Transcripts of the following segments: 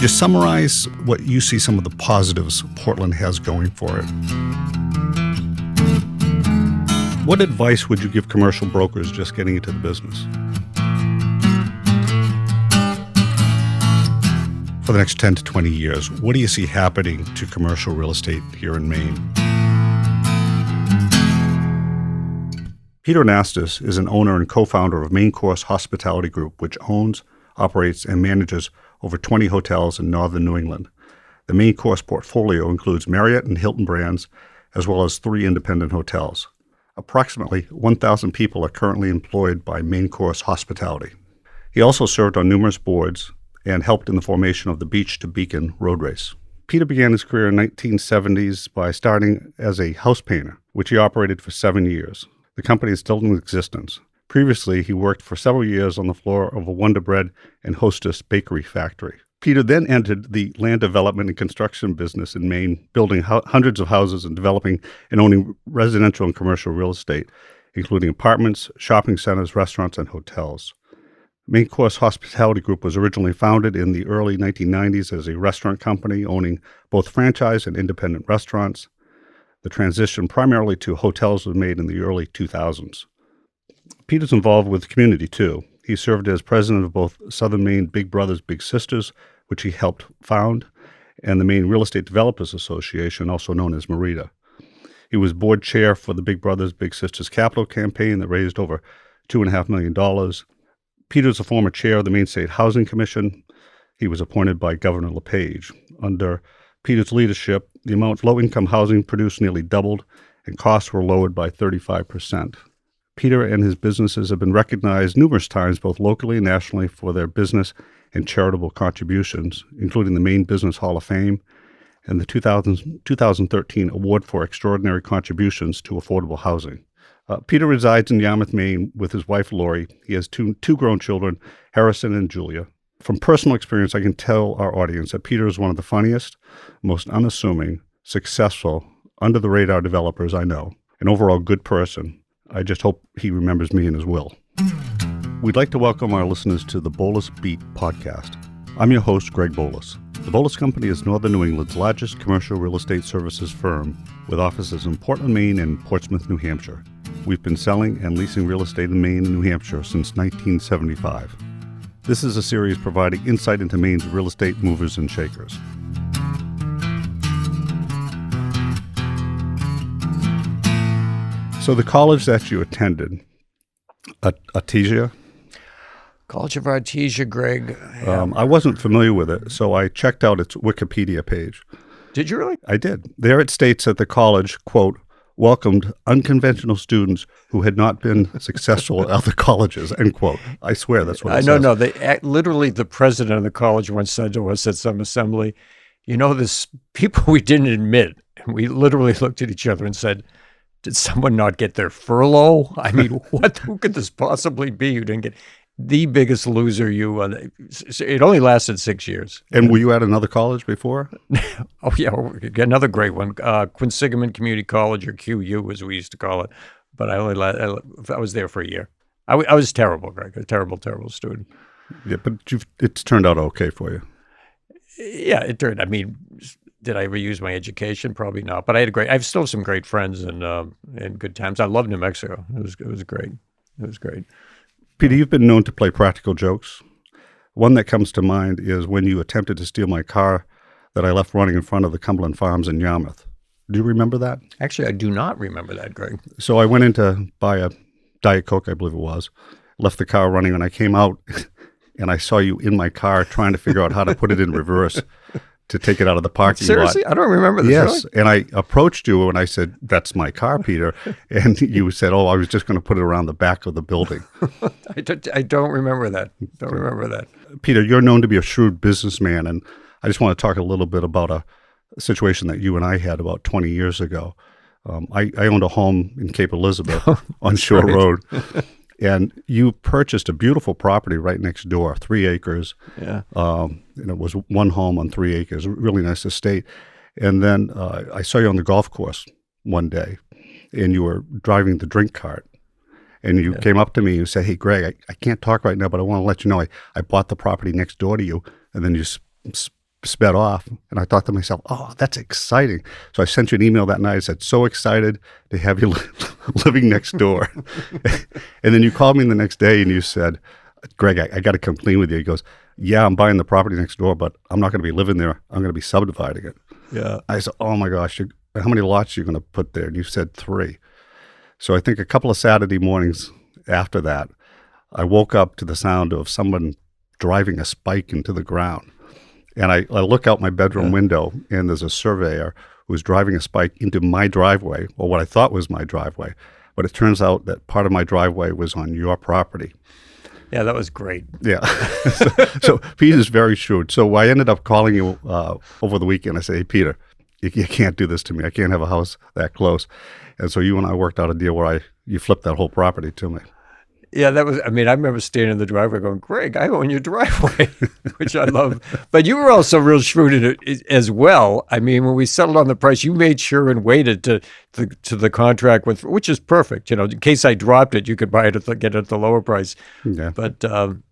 Just summarize what you see some of the positives Portland has going for it. What advice would you give commercial brokers just getting into the business? For the next 10 to 20 years, what do you see happening to commercial real estate here in Maine? Peter Anastos is an owner and co-founder of Maine Course Hospitality Group, which owns, operates, and manages over 20 hotels in northern New England. The Maine Course portfolio includes Marriott and Hilton brands, as well as 3 independent hotels. Approximately 1,000 people are currently employed by Maine Course Hospitality. He also served on numerous boards and helped in the formation of the Beach to Beacon road race. Peter began his career in the 1970s by starting as a house painter, which he operated for 7 years. The company is still in existence. Previously, he worked for several years on the floor of a Wonder Bread and Hostess bakery factory. Peter then entered the land development and construction business in Maine, building hundreds of houses and developing and owning residential and commercial real estate, including apartments, shopping centers, restaurants, and hotels. Maine Course Hospitality Group was originally founded in the early 1990s as a restaurant company owning both franchise and independent restaurants. The transition primarily to hotels was made in the early 2000s. Peter's involved with the community, too. He served as president of both Southern Maine Big Brothers Big Sisters, which he helped found, and the Maine Real Estate Developers Association, also known as MREDA. He was board chair for the Big Brothers Big Sisters capital campaign that raised over $2.5 million. Peter is a former chair of the Maine State Housing Commission. He was appointed by Governor LePage. Under Peter's leadership, the amount of low-income housing produced nearly doubled, and costs were lowered by 35%. Peter and his businesses have been recognized numerous times, both locally and nationally, for their business and charitable contributions, including the Maine Business Hall of Fame and the 2013 Award for Extraordinary Contributions to Affordable Housing. Peter resides in Yarmouth, Maine, with his wife, Lori. He has two grown children, Harrison and Julia. From personal experience, I can tell our audience that Peter is one of the funniest, most unassuming, successful, under-the-radar developers I know, an overall good person. I just hope he remembers me in his will. We'd like to welcome our listeners to the Boulos Beat podcast. I'm your host, Greg Boulos. The Boulos Company is Northern New England's largest commercial real estate services firm with offices in Portland, Maine, and Portsmouth, New Hampshire. We've been selling and leasing real estate in Maine and New Hampshire since 1975. This is a series providing insight into Maine's real estate movers and shakers. So the college that you attended, Artesia? College of Artesia, Greg. I wasn't familiar with it, so I checked out its Wikipedia page. Did you really? I did. There it states that the college, quote, welcomed unconventional students who had not been successful at other colleges, end quote. I swear that's what it says. No. Literally, the president of the college once said to us at some assembly, you know, there's people we didn't admit. And we literally looked at each other and said, did someone not get their furlough? I mean, who could this possibly be? You didn't get the biggest loser. It only lasted 6 years. And were you at another college before? Oh, yeah, another great one. Quinsigamond Community College, or QU as we used to call it. But I was there for a year. I was terrible, Greg, a terrible, terrible student. Yeah, but it's turned out okay for you. Yeah, it turned. I mean, did I ever use my education? Probably not. But I have still some great friends and good times. I love New Mexico. It was great. It was great. Peter, you've been known to play practical jokes. One that comes to mind is when you attempted to steal my car that I left running in front of the Cumberland Farms in Yarmouth. Do you remember that? Actually, I do not remember that, Greg. So I went in to buy a Diet Coke, I believe it was, left the car running, and I came out and I saw you in my car trying to figure out how to put it in reverse to take it out of the parking lot. Seriously? I don't remember this. Yes. Really? And I approached you and I said, that's my car, Peter. And you said, oh, I was just going to put it around the back of the building. I don't remember that. Don't remember that. Peter, you're known to be a shrewd businessman. And I just want to talk a little bit about a situation that you and I had about 20 years ago. I owned a home in Cape Elizabeth on Shore Road. And you purchased a beautiful property right next door, 3 acres. Yeah. And it was one home on 3 acres, a really nice estate. And then I saw you on the golf course one day, and you were driving the drink cart. And you came up to me and you said, hey, Greg, I can't talk right now, but I want to let you know I bought the property next door to you. And then you sped off. And I thought to myself, oh, that's exciting. So I sent you an email that night. I said, so excited to have you living next door. And then you called me the next day and you said, Greg, I got to come clean with you. He goes, yeah, I'm buying the property next door, but I'm not going to be living there. I'm going to be subdividing it. Yeah. I said, oh my gosh, how many lots are you going to put there? And you said 3. So I think a couple of Saturday mornings after that, I woke up to the sound of someone driving a spike into the ground. And I look out my bedroom window, and there's a surveyor who's driving a spike into my driveway, or what I thought was my driveway. But it turns out that part of my driveway was on your property. Yeah, that was great. Yeah. so Peter's very shrewd. So I ended up calling you over the weekend. I said, hey, Peter, you can't do this to me. I can't have a house that close. And so you and I worked out a deal where you flipped that whole property to me. Yeah, I remember standing in the driveway going, Greg, I own your driveway, which I love. But you were also real shrewd in it as well. I mean, when we settled on the price, you made sure and waited to the contract which is perfect. You know, in case I dropped it, you could buy it get it at the lower price. Yeah. But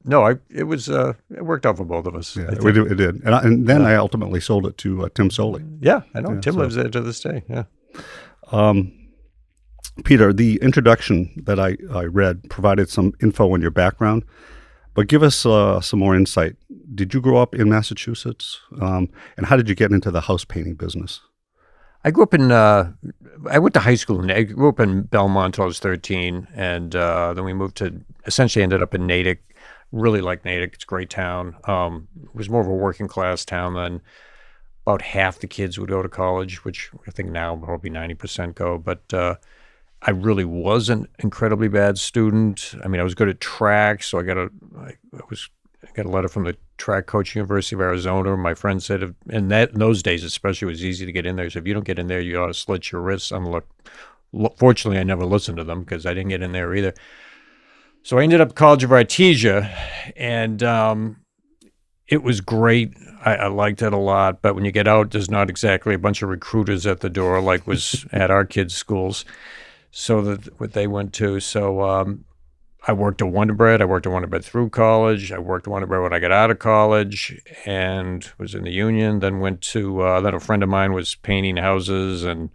no, it worked out for both of us. Yeah, it did. And then I ultimately sold it to Tim Soley. Yeah, I know. Tim lives there to this day. Yeah. Peter, the introduction that I read provided some info on your background, but give us some more insight. Did you grow up in Massachusetts? And how did you get into the house painting business? I grew up I went to high school. I grew up in Belmont until I was 13, and then we moved essentially ended up in Natick. Really like Natick. It's a great town. It was more of a working class town then. About half the kids would go to college, which I think now probably 90% go, but I really was an incredibly bad student. I mean, I was good at track, so I got a letter from the track coach, University of Arizona. My friend said, in those days especially, it was easy to get in there. So if you don't get in there, you ought to slit your wrists. Fortunately, I never listened to them because I didn't get in there either. So I ended up College of Artesia, and it was great. I liked it a lot. But when you get out, there's not exactly a bunch of recruiters at the door like was at our kids' schools. So what they went to. So I worked at Wonder Bread. I worked at Wonder Bread through college. I worked at Wonder Bread when I got out of college and was in the union. Then went to then a friend of mine was painting houses, and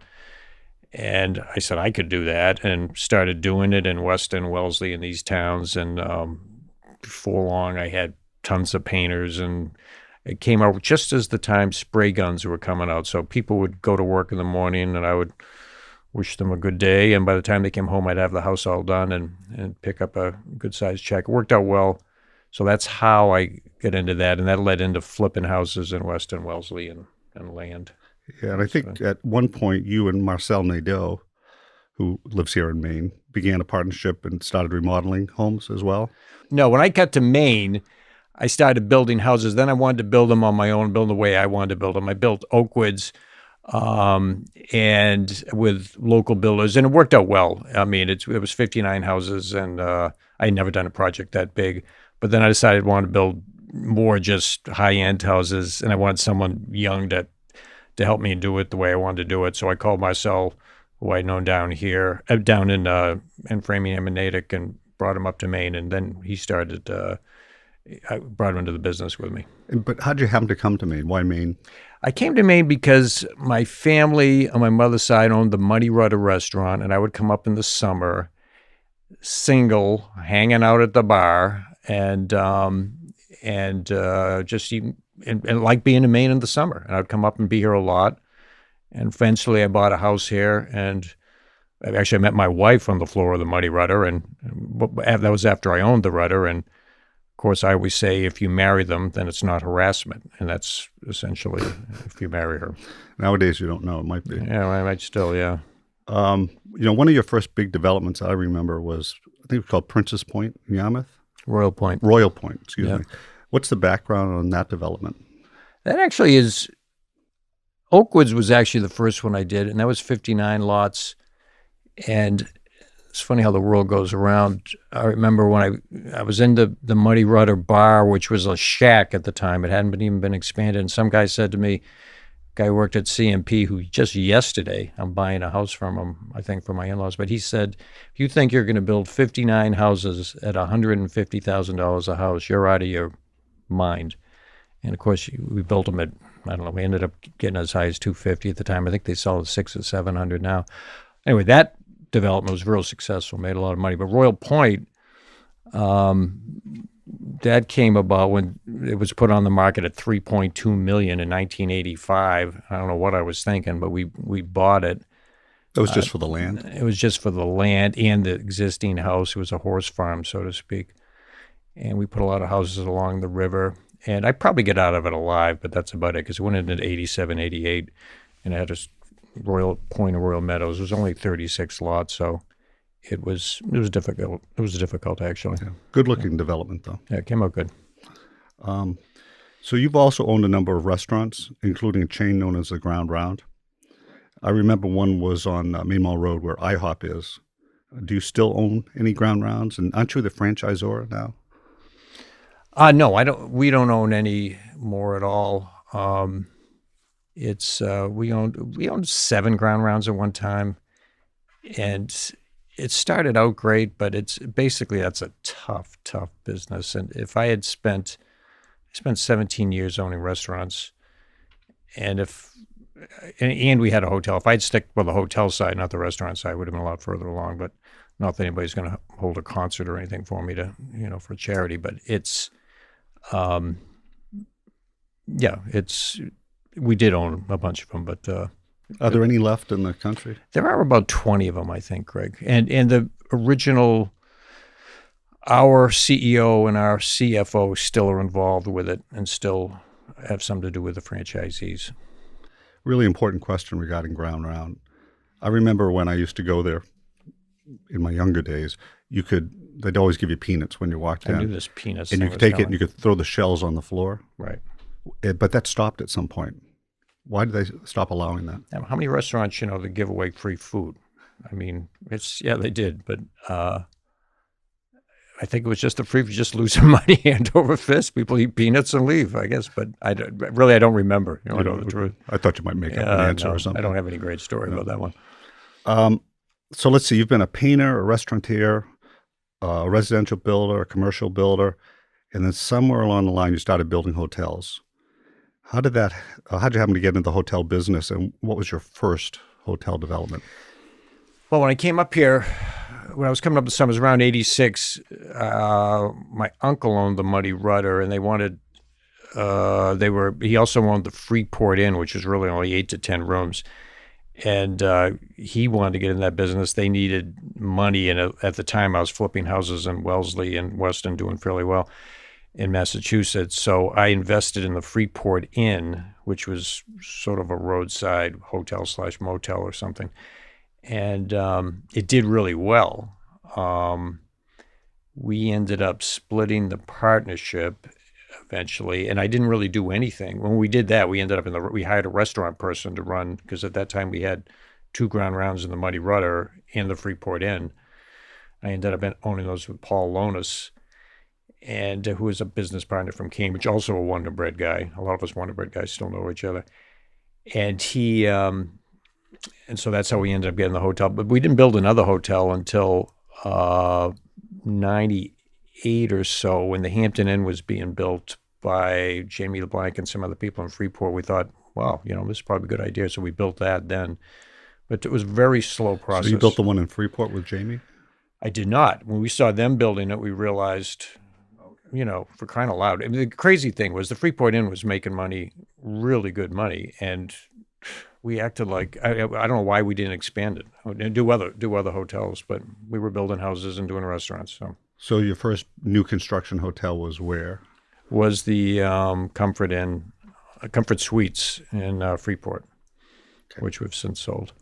I said I could do that, and started doing it in Weston, Wellesley, in these towns. And before long, I had tons of painters, and it came out just as the time spray guns were coming out. So people would go to work in the morning, and I would wish them a good day, and by the time they came home, I'd have the house all done and pick up a good-sized check. It worked out well. So that's how I get into that, and that led into flipping houses in Weston, Wellesley, and land. Yeah, and I think at one point you and Marcel Nadeau, who lives here in Maine, began a partnership and started remodeling homes as well? No, when I got to Maine, I started building houses. Then I wanted to build them on my own, build the way I wanted to build them. I built Oakwoods, and with local builders, and it worked out well. I mean, it was 59 houses, and I had never done a project that big. But then I decided I wanted to build more just high-end houses, and I wanted someone young to help me do it the way I wanted to do it. So I called Marcel, who I'd known down in Framingham and Natick, and brought him up to Maine, and then he started. I brought him into the business with me. But how'd you happen to come to Maine? Why Maine? I came to Maine because my family on my mother's side owned the Muddy Rudder restaurant, and I would come up in the summer, single, hanging out at the bar, and just eating, and like being in Maine in the summer. And I'd come up and be here a lot. And eventually, I bought a house here, and actually, I met my wife on the floor of the Muddy Rudder, and that was after I owned the Rudder. And of course, I always say if you marry them, then it's not harassment. And that's essentially if you marry her. Nowadays, you don't know. It might be. Yeah, I might still, yeah. One of your first big developments I remember was, I think it was called Princess Point in Yarmouth? Royal Point, excuse me. What's the background on that development? That actually is, Oakwoods was actually the first one I did, and that was 59 lots. And it's funny how the world goes around. I remember when I was in the Muddy Rudder bar, which was a shack at the time. It hadn't even been expanded. And some guy said to me, guy who worked at CMP, who just yesterday, I'm buying a house from him, I think for my in-laws, but he said, if you think you're going to build 59 houses at $150,000 a house, you're out of your mind. And of course, we built them at I don't know. We ended up getting as high as 250 at the time. I think they sell at 600 or 700 now. Anyway, that development was real successful, made a lot of money. But Royal Point, that came about when it was put on the market at $3.2 million in 1985. I don't know what I was thinking, but we bought it. That was just for the land? It was just for the land and the existing house. It was a horse farm, so to speak. And we put a lot of houses along the river. And I probably get out of it alive, but that's about it, because it went into 87, 88, and it had a Royal Point of Royal Meadows. It was only 36 lots, so it was difficult. It was difficult, actually. Yeah. Good-looking development, though. Yeah, it came out good. So you've also owned a number of restaurants, including a chain known as the Ground Round. I remember one was on Maine Mall Road where IHOP is. Do you still own any Ground Rounds? And aren't you the franchisor now? No, I don't. We don't own any more at all. We owned 7 Ground Rounds at one time, and it started out great, but it's basically that's a tough business. And if I spent 17 years owning restaurants, and we had a hotel. If I'd stick with the hotel side, not the restaurant side, I would have been a lot further along. But not that anybody's going to hold a concert or anything for me for charity. But we did own a bunch of them. But are there any left in the country? There are about 20 of them, I think, Greg. And the original, our CEO and our CFO still are involved with it and still have something to do with the franchisees. Really important question regarding Ground Round. I remember when I used to go there in my younger days, they'd always give you peanuts when you walked in. I knew this peanuts and you could take it and you could throw the shells on the floor. Right. But that stopped at some point. Why did they stop allowing that? How many restaurants, that give away free food? I mean, they did, but I think it was just just losing money hand over fist. People eat peanuts and leave, I guess. But I don't remember. I know the truth. I thought you might make up an answer or something. I don't have any great story about that one. So let's see. You've been a painter, a restaurateur, a residential builder, a commercial builder, and then somewhere along the line you started building hotels. How'd you happen to get into the hotel business, and what was your first hotel development? Well, when I came up here, when I was coming up to summers around 86, my uncle owned the Muddy Rudder, and he also owned the Freeport Inn, which was really only 8 to 10 rooms. And he wanted to get in that business. They needed money, and at the time I was flipping houses in Wellesley and Weston, doing fairly well in Massachusetts. So I invested in the Freeport Inn, which was sort of a roadside hotel/motel or something. And it did really well. We ended up splitting the partnership eventually, and I didn't really do anything. When we did that, we ended up we hired a restaurant person to run, because at that time we had 2 Ground Rounds in the Muddy Rudder and the Freeport Inn. I ended up owning those with Paul Lonis, and who was a business partner from Cambridge, also a Wonder Bread guy. A lot of us Wonder Bread guys still know each other. And he, and so that's how we ended up getting the hotel. But we didn't build another hotel until 98 or so, when the Hampton Inn was being built by Jamie LeBlanc and some other people in Freeport. We thought, wow, this is probably a good idea. So we built that then. But it was a very slow process. So you built the one in Freeport with Jamie? I did not. When we saw them building it, we realized, for crying out loud. I mean, the crazy thing was the Freeport Inn was making money, really good money, and we acted like, I don't know why we didn't expand it and do other hotels, but we were building houses and doing restaurants. So your first new construction hotel was where? Was the Comfort Suites in Freeport, okay, which we've since sold.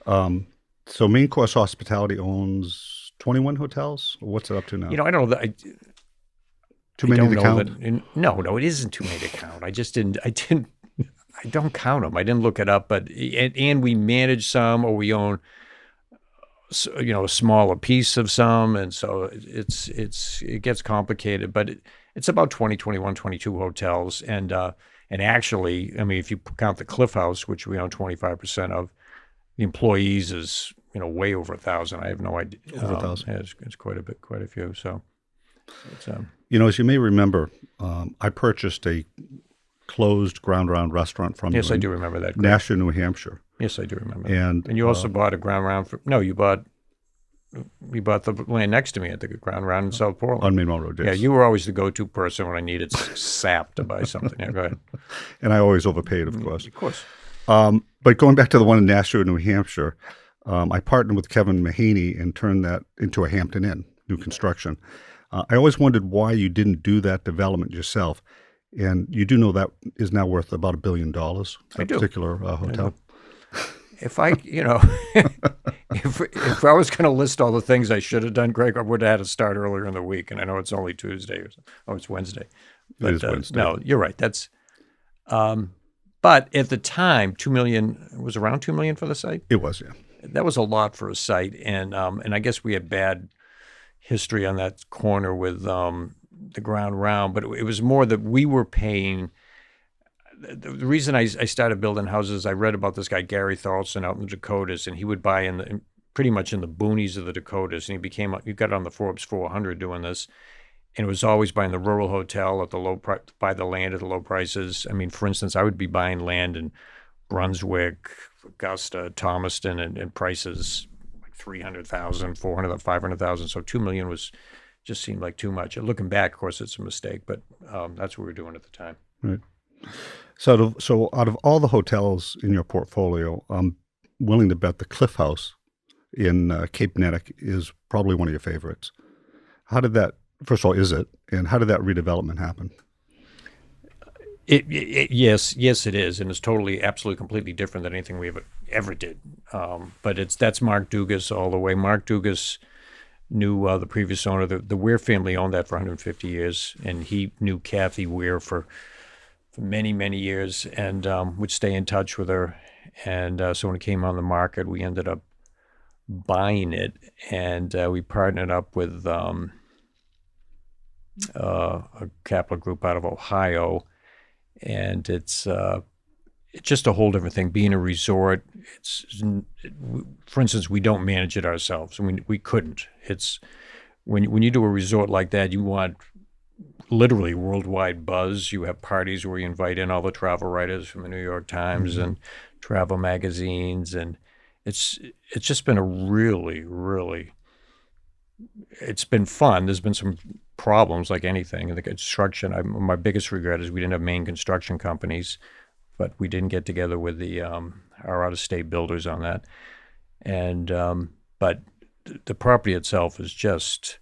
So Maine Course Hospitality owns 21 hotels? What's it up to now? I don't know. Too many to count? No, it isn't too many to count. I don't count them. I didn't look it up, but and we manage some, or we own, a smaller piece of some, and so it gets complicated. But it's about 20, 21, 22 hotels, and actually, I mean, if you count the Cliff House, which we own 25% of, the employees is way over 1,000. I have no idea. Over 1,000. Yeah, it's quite a few. So, it's, as you may remember, I purchased a closed Ground Round restaurant from Yes, you I in do remember that. Greg. Nashua, New Hampshire. Yes, I do remember. And you also bought a Ground Round. You bought the land next to me at the Ground Round in South Portland. On Maine Road, yes. Yeah, you were always the go-to person when I needed sap to buy something. Yeah, go ahead. And I always overpaid, of course. Of course. But going back to the one in Nashua, New Hampshire, I partnered with Kevin Mahaney and turned that into a Hampton Inn, new construction. I always wondered why you didn't do that development yourself. And you do know that is now worth about $1 billion, that particular hotel. If I, if I was going to list all the things I should have done, Greg, I would have had to start earlier in the week. And I know it's only Tuesday. It's Wednesday. But, it is Wednesday. No, you're right. That's, but at the time, $2 million was around $2 million for the site. It was, yeah. That was a lot for a site, and I guess we had bad history on that corner with the Ground Round. But it was more that we were paying. The reason I started building houses, I read about this guy Gary Tharlson out in the Dakotas, and he would buy pretty much in the boonies of the Dakotas, and he got on the Forbes 400 doing this, and it was always buying the rural hotel at the low price, buy the land at the low prices. I mean, for instance, I would be buying land in Brunswick, Augusta, Thomaston, and prices like $300,000, $400,000, $500,000. So $2 million just seemed like too much. And looking back, of course, it's a mistake, but that's what we were doing at the time. Right. So out of all the hotels in your portfolio, I'm willing to bet the Cliff House in Cape Nettic is probably one of your favorites. How did that, first of all, is it? And how did that redevelopment happen? Yes, it is, and it's totally, absolutely, completely different than anything we ever did. But that's Mark Dugas all the way. Mark Dugas knew the previous owner. The Weir family owned that for 150 years, and he knew Kathy Weir for many, many years, and would stay in touch with her. And so when it came on the market, we ended up buying it, and we partnered up with a capital group out of Ohio. And it's just a whole different thing. Being a resort, for instance, we don't manage it ourselves. We couldn't. It's when you do a resort like that, you want literally worldwide buzz. You have parties where you invite in all the travel writers from the New York Times and travel magazines, and it's just been a really, really, it's been fun. There's been some problems like anything in the construction. My biggest regret is we didn't have Maine construction companies, but we didn't get together with our out-of-state builders on that. And but the property itself is just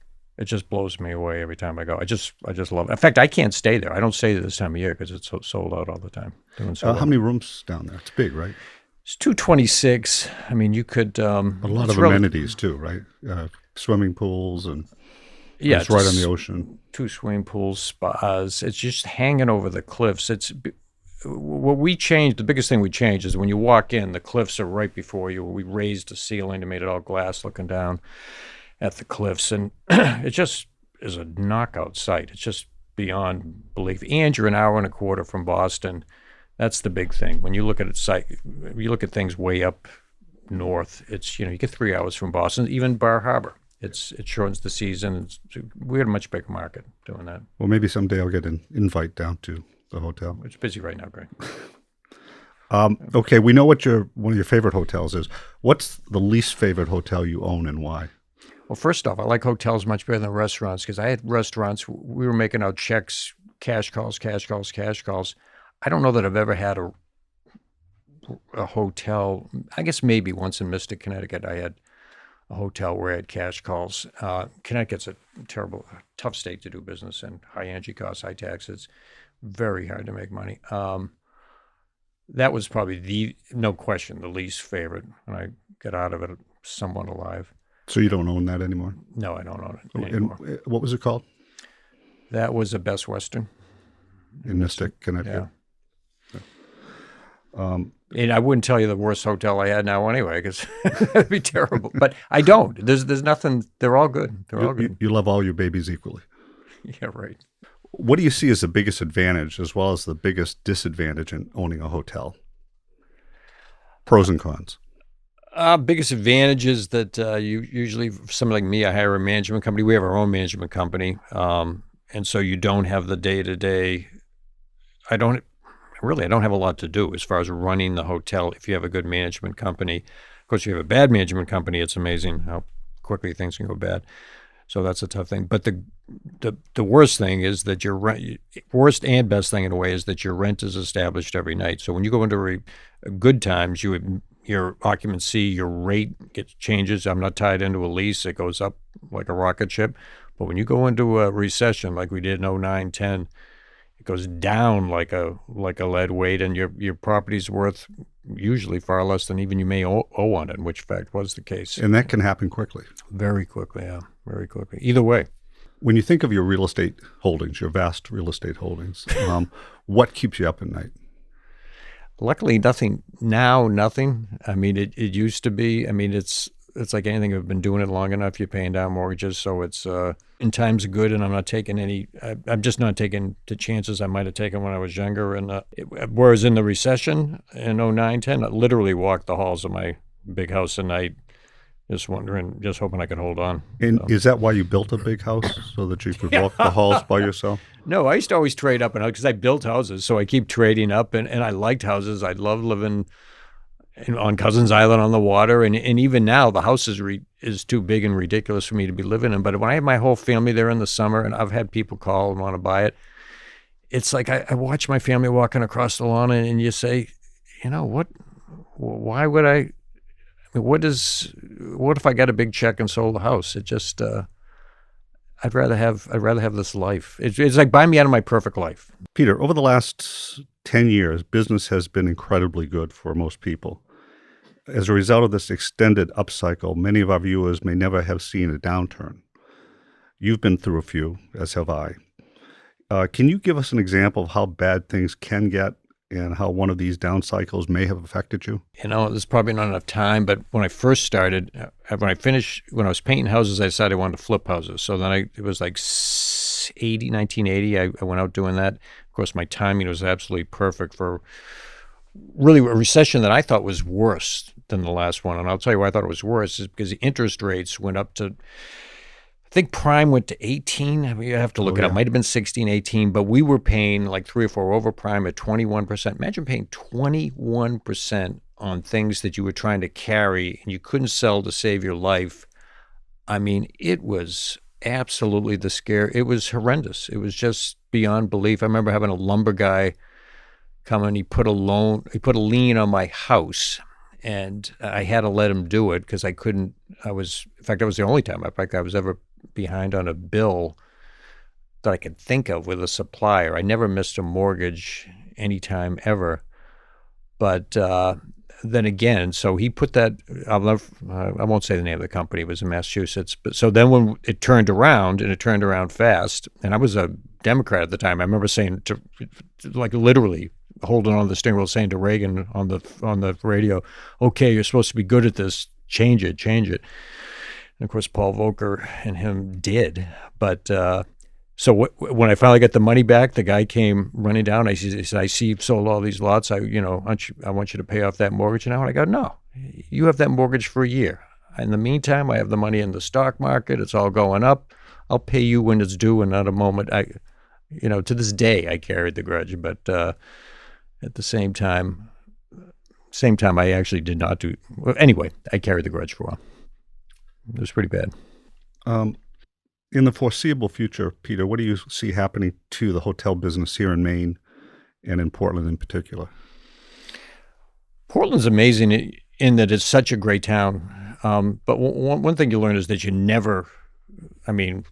blows me away every time I go. I just love it. In fact, I can't stay there. I don't stay there this time of year because it's sold out all the time. How many rooms down there? It's big, right? It's 226. I mean, you could a lot of amenities too, right? Swimming pools and it's right on the ocean. 2 swimming pools, spas. It's just hanging over the cliffs. It's what we changed. The biggest thing we changed is when you walk in, the cliffs are right before you. We raised the ceiling and made it all glass, looking down at the cliffs, and it just is a knockout site. It's just beyond belief. And you're an hour and a quarter from Boston. That's the big thing. When you look at you look at things way up north. It's you get 3 hours from Boston, even Bar Harbor. It shortens the season. We had a much bigger market doing that. Well, maybe someday I'll get an invite down to the hotel. It's busy right now, Greg. Okay, we know what one of your favorite hotels is. What's the least favorite hotel you own and why? Well, first off, I like hotels much better than restaurants because I had restaurants. We were making out checks, cash calls. I don't know that I've ever had a hotel. I guess maybe once in Mystic, Connecticut, I had a hotel where I had cash calls. Connecticut's a tough state to do business in. High energy costs, high taxes, very hard to make money. That was probably no question, the least favorite. And I got out of it somewhat alive. So you don't own that anymore? No, I don't own it anymore. And what was it called? That was a Best Western. In Mystic, Connecticut? Yeah. And I wouldn't tell you the worst hotel I had now anyway, because that'd be terrible. But I don't. There's nothing. They're all good. They're all good. You love all your babies equally. Yeah, right. What do you see as the biggest advantage as well as the biggest disadvantage in owning a hotel? Pros and cons. Biggest advantage is that you usually, for somebody like me, I hire a management company. We have our own management company. And so you don't have the day-to-day. I don't have a lot to do as far as running the hotel. If you have a good management company, of course, if you have a bad management company, it's amazing how quickly things can go bad. So that's a tough thing. But the worst thing is that your rent, worst and best thing in a way, is that your rent is established every night. So when you go into good times, your occupancy, your rate changes. I'm not tied into a lease. It goes up like a rocket ship. But when you go into a recession like we did in 09, 10, it goes down like a lead weight, and your property's worth usually far less than even you may owe on it, which in fact was the case. And that can happen quickly. Very quickly, yeah, very quickly. Either way. When you think of your real estate holdings, your vast real estate holdings, what keeps you up at night? Luckily, nothing now. Nothing. I mean, it used to be. I mean, it's like anything. I've been doing it long enough. You're paying down mortgages, so it's in times of good, and I'm not taking any. I'm just not taking the chances I might have taken when I was younger. And whereas in the recession in 09, 10, I literally walked the halls of my big house at night, just hoping I could hold on. And is that why you built a big house, so that you could walk the halls by yourself? No, I used to always trade up and out because I built houses, so I keep trading up, and I liked houses. I love living on Cousins Island on the water, and even now the house is too big and ridiculous for me to be living in. But when I have my whole family there in the summer, and I've had people call and want to buy it, it's like I watch my family walking across the lawn, and you say, what? Why would I? What if I got a big check and sold the house? It just I'd rather have this life. It's like buying me out of my perfect life. Peter, over the last 10 years, business has been incredibly good for most people. As a result of this extended upcycle, many of our viewers may never have seen a downturn. You've been through a few, as have I. Can you give us an example of how bad things can get and how one of these down cycles may have affected you? There's probably not enough time, but when I first started, when I was painting houses, I decided I wanted to flip houses. So then it was like 1980, I went out doing that. Of course, my timing was absolutely perfect for really a recession that I thought was worse than the last one. And I'll tell you why I thought it was worse is because the interest rates went up to, I think prime went to 18. I mean, you have to look it up. It might have been 16, 18, but we were paying like 3 or 4 over prime at 21%. Imagine paying 21% on things that you were trying to carry and you couldn't sell to save your life. I mean, it was absolutely the scare. It was horrendous. It was just beyond belief. I remember having a lumber guy come and he put a lien on my house, and I had to let him do it because I couldn't. In fact, that was the only time I was ever behind on a bill that I could think of with a supplier. I never missed a mortgage anytime ever. But then again, so he put that, I won't say the name of the company, it was in Massachusetts. But so then when it turned around, and it turned around fast, and I was a Democrat at the time, I remember saying to, like literally holding on to the steering wheel, saying to Reagan on the radio, okay, you're supposed to be good at this, change it. And of course, Paul Volcker and him did. But so when I finally got the money back, the guy came running down. He said, I see you've sold all these lots. I want you to pay off that mortgage now. And I go, no, you have that mortgage for a year. In the meantime, I have the money in the stock market. It's all going up. I'll pay you when it's due and not a moment. To this day, I carried the grudge. But at the same time, I actually did not do. Well, anyway, I carried the grudge for a while. It was pretty bad. In the foreseeable future, Peter, what do you see happening to the hotel business here in Maine and in Portland in particular? Portland's amazing in that it's such a great town. But one thing you learn is that you never,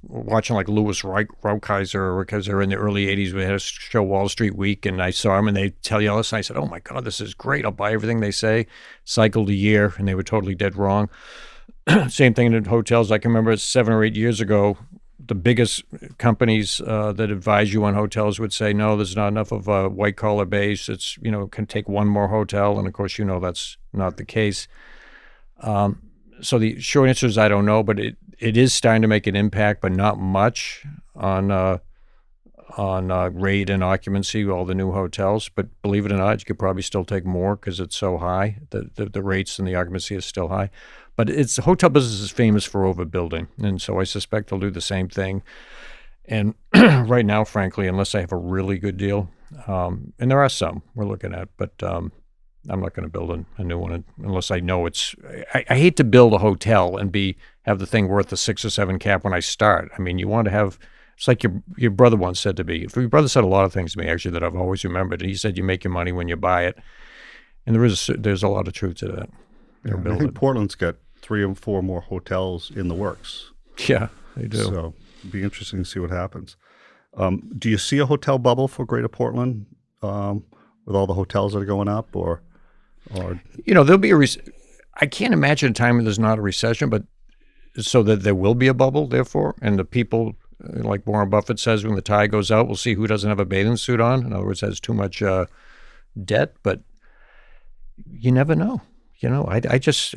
watching like Louis Raukheiser, because they're in the early 80s, we had a show Wall Street Week, and I saw them, and they tell you all this, and I said, oh my God, this is great. I'll buy everything they say. Cycled a year, and they were totally dead wrong. Same thing in hotels. I can remember 7 or 8 years ago, the biggest companies that advise you on hotels would say, no, there's not enough of a white collar base. It's, can take one more hotel. And of course, that's not the case. So the short answer is I don't know, but it is starting to make an impact, but not much on rate and occupancy, all the new hotels. But believe it or not, you could probably still take more because it's so high. The rates and the occupancy is still high. But the hotel business is famous for overbuilding, and so I suspect they'll do the same thing. And right now, frankly, unless I have a really good deal, And there are some we're looking at, but I'm not going to build a new one unless I know it's. I hate to build a hotel and have the thing worth a 6 or 7 cap when I start. I mean, you want to have. It's like your brother once said to me. Your brother said a lot of things to me actually that I've always remembered. He said you make your money when you buy it, and there's a lot of truth to that. Yeah, I think Portland's got 3 or 4 more hotels in the works. Yeah, they do. So it'd be interesting to see what happens. Do you see a hotel bubble for Greater Portland with all the hotels that are going up, or there'll be I can't imagine a time when there's not a recession, but so that there will be a bubble, therefore, and the people, like Warren Buffett says, when the tide goes out, we'll see who doesn't have a bathing suit on. In other words, has too much debt, but you never know. I just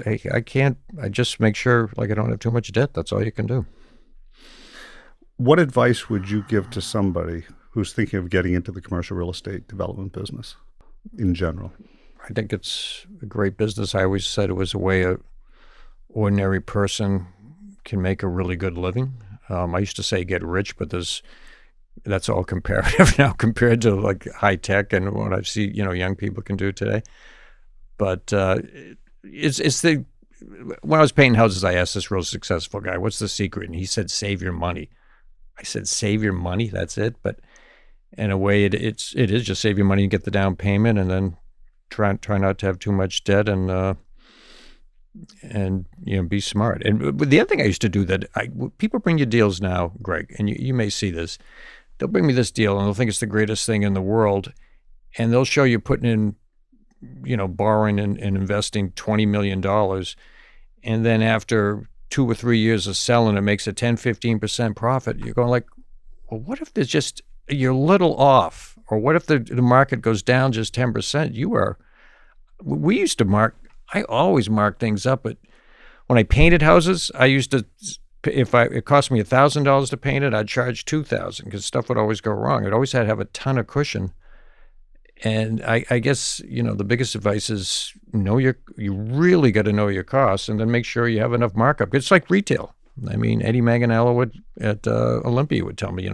make sure like I don't have too much debt. That's all you can do. What advice would you give to somebody who's thinking of getting into the commercial real estate development business in general? I think it's a great business. I always said it was a way an ordinary person can make a really good living. I used to say get rich, but that's all comparative now compared to like high tech and what I see, young people can do today. But when I was painting houses, I asked this real successful guy, "What's the secret?" And he said, "Save your money." I said, "Save your money? That's it?" But in a way, it is just save your money and get the down payment, and then try not to have too much debt, and be smart. And the other thing I used to do people bring you deals now, Greg, and you may see this. They'll bring me this deal, and they'll think it's the greatest thing in the world, and they'll show you putting in, borrowing and investing $20 million, and then after 2 or 3 years of selling, it makes a 10-15% profit. You're going like, well, what if you're little off, or what if the market goes down just 10%? We used to I always mark things up, but when I painted houses, I used to, it cost me $1,000 to paint it, I'd charge $2,000 because stuff would always go wrong. It always had to have a ton of cushion. And I guess, the biggest advice is you really got to know your costs, and then make sure you have enough markup. It's like retail. I mean, Eddie Manganiello at Olympia would tell me,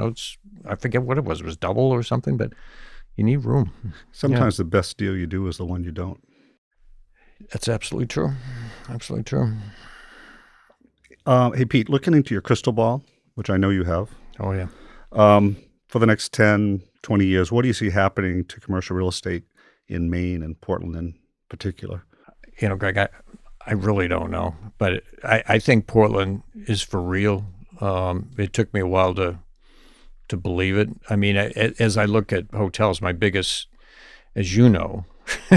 I forget what it was double or something, but you need room. Sometimes the best deal you do is the one you don't. That's absolutely true. Absolutely true. Hey, Pete, looking into your crystal ball, which I know you have. Oh, yeah. For the next 10, 20 years, what do you see happening to commercial real estate in Maine and Portland in particular? Greg, I really don't know, but I think Portland is for real. It took me a while to believe it. I mean, as I look at hotels, my biggest, as you know,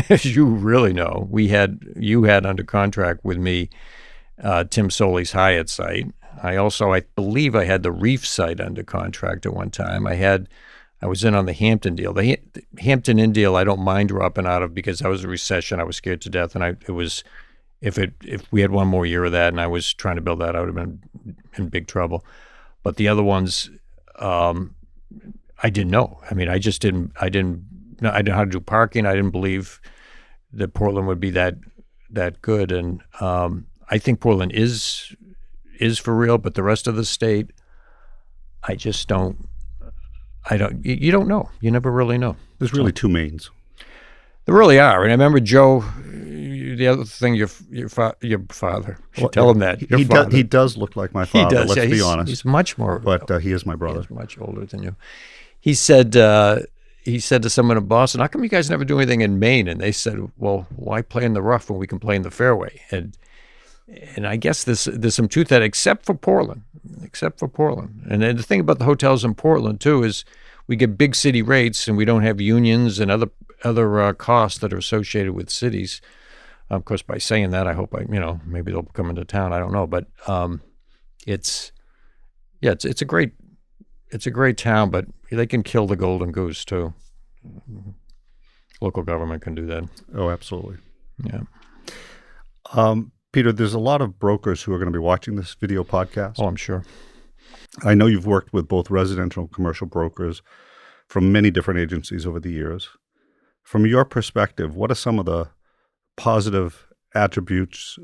as you really know, you had under contract with me Tim Soley's Hyatt site. I believe I had the Reef site under contract at one time. I was in on the Hampton deal. The Hampton Inn deal I don't mind dropping out of because that was a recession. I was scared to death, and if we had one more year of that and I was trying to build that, I would have been in big trouble. But the other ones, I didn't know. I mean, I didn't know how to do parking. I didn't believe that Portland would be that good. And I think Portland is for real, but the rest of the state, I just don't. You don't know. You never really know. There's really 2 Maines. There really are. And I remember Joe. The other thing, your father. Tell him that. He does look like my father. He does. Let's be honest. He's much more. But he is my brother. He's much older than you. He said to someone in Boston, "How come you guys never do anything in Maine?" And they said, "Well, why play in the rough when we can play in the fairway?" And I guess there's some truth to that, except for Portland. And then the thing about the hotels in Portland too is we get big city rates, and we don't have unions and other costs that are associated with cities. Of course, by saying that, I hope maybe they'll come into town. I don't know, but it's a great town, but they can kill the golden goose too. Local government can do that. Oh, absolutely. Yeah. Peter, there's a lot of brokers who are going to be watching this video podcast. Oh, I'm sure. I know you've worked with both residential and commercial brokers from many different agencies over the years. From your perspective, what are some of the positive attributes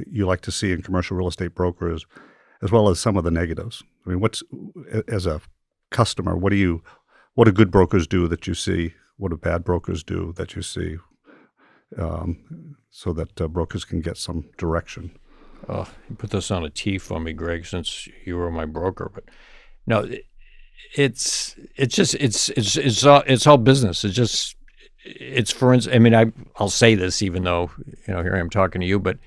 you like to see in commercial real estate brokers, as well as some of the negatives? I mean, as a customer, what do good brokers do that you see what do bad brokers do that you see, so that brokers can get some direction. Oh, you put this on a tee for me, Greg, since you were my broker. But no, it's all business. It's for instance. I mean, I'll say this even though here I am talking to you, but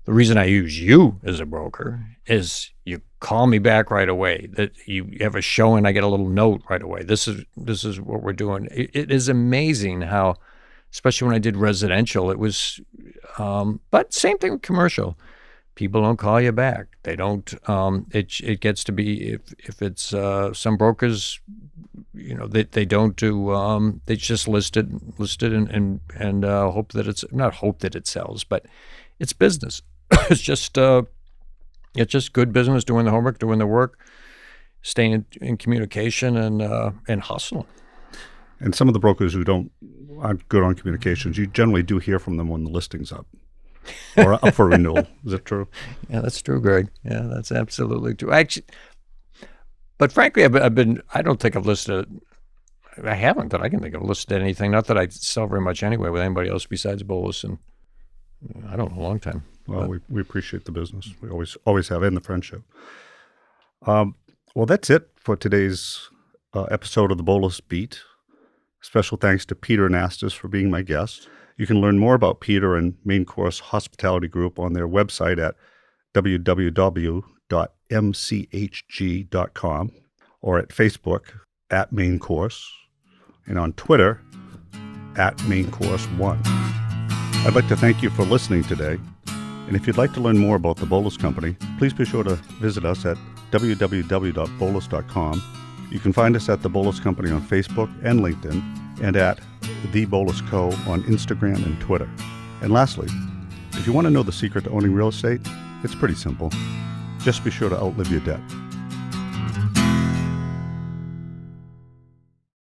the reason I use you as a broker is you call me back right away. That you have a show and I get a little note right away. This is what we're doing. It is amazing how, especially when I did residential, it was, but same thing with commercial. People don't call you back. They don't. It gets to be if it's some brokers, they don't do. They just list it and hope that it's not hope that it sells, but it's business. It's just good business, doing the homework, doing the work, staying in communication and hustling. And some of the brokers who aren't good on communications, you generally do hear from them when the listing's up or up for renewal. Is that true? Yeah, that's true, Greg. Yeah, that's absolutely true. Actually, but frankly, I don't think I've listed. I haven't that I can think of listed anything. Not that I sell very much anyway with anybody else besides Boulos, and I don't know, a long time. Well, we appreciate the business. We always have, and the friendship. Well, that's it for today's episode of the Boulos Beat. Special thanks to Peter Anastos for being my guest. You can learn more about Peter and Maine Course Hospitality Group on their website at www.mchg.com or at Facebook at Maine Course and on Twitter at Maine Course 1. I'd like to thank you for listening today. And if you'd like to learn more about the Boulos Company, please be sure to visit us at www.boulos.com. You can find us at The Boulos Company on Facebook and LinkedIn, and at The Boulos Co. on Instagram and Twitter. And lastly, if you want to know the secret to owning real estate, it's pretty simple. Just be sure to outlive your debt.